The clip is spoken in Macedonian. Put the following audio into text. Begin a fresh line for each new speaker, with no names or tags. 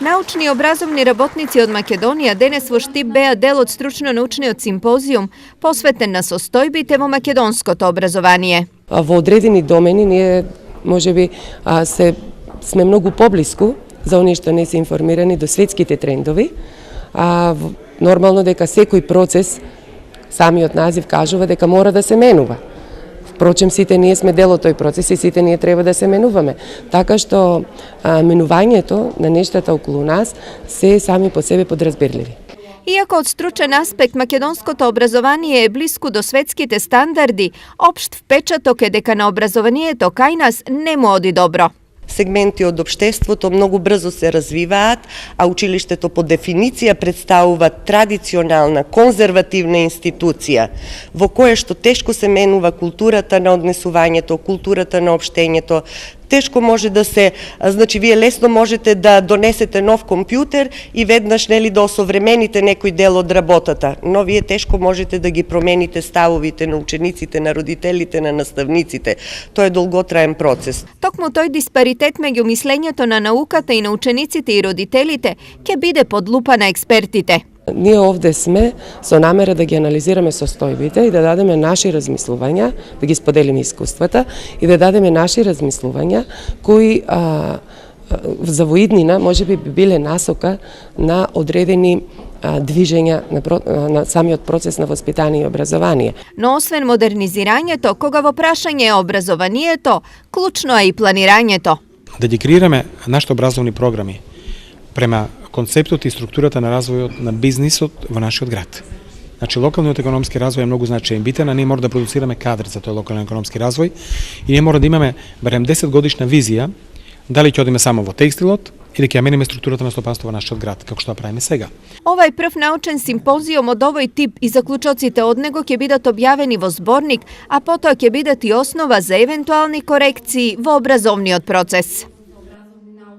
Научни и образовни работници од Македонија денес во Штип беа дел од стручно-научниот симпозиум посветен на состојбите во македонското образование.
Во одредени домени ние можеби сме многу поблиску за оние што не се информирани до светските трендови. Нормално дека секој процес, самиот назив кажува дека мора да се менува. Впрочем, сите ние сме дел од тој процес и сите ние треба да се менуваме. Така што менувањето на нештата околу нас се сами по себе подразбирливи.
Иако од стручен аспект македонското образование е блиску до светските стандарди, општ впечаток е дека на образованието кај нас не му оди добро.
Сегменти од општеството многу брзо се развиваат, а училиштето по дефиниција представува традиционална, конзервативна институција, во која што тешко се менува културата на однесувањето, културата на општењето. Тешко може да се, вие лесно можете да донесете нов компјутер и веднаш да осовремените некој дел од работата, но вие тешко можете да ги промените ставовите на учениците, на родителите, на наставниците. Тоа е долготраен процес.
Токму тој диспаритет меѓу мислењето на науката и на учениците и родителите ќе биде под лупа на експертите.
Ние овде сме со намера да ги анализираме состојбите и да дадеме наши размислувања, да ги споделиме искуствата и да дадеме наши размислувања кои за воиднина можеби би биле насока на одредени движења на самиот процес на воспитание и образование.
Но освен модернизирањето, кога во прашање е образованието, клучно е и планирањето.
Да ги креираме нашите образовни програми према концептот и структурата на развојот на бизнисот во нашиот град. Значи, локалниот економски развој е многу значаен битен, а ние мора да продуцираме кадри за тој локален економски развој и ние мора да имаме барем 10 годишна визија дали ќе одиме само во текстилот или ќе ја мениме структурата на стопанство во нашиот град, како што правиме сега.
Ова е прв научен симпозиум од овој тип и заклучоците од него ќе бидат објавени во зборник, а потоа ќе бидат и основа за евентуални корекции во образовниот процес.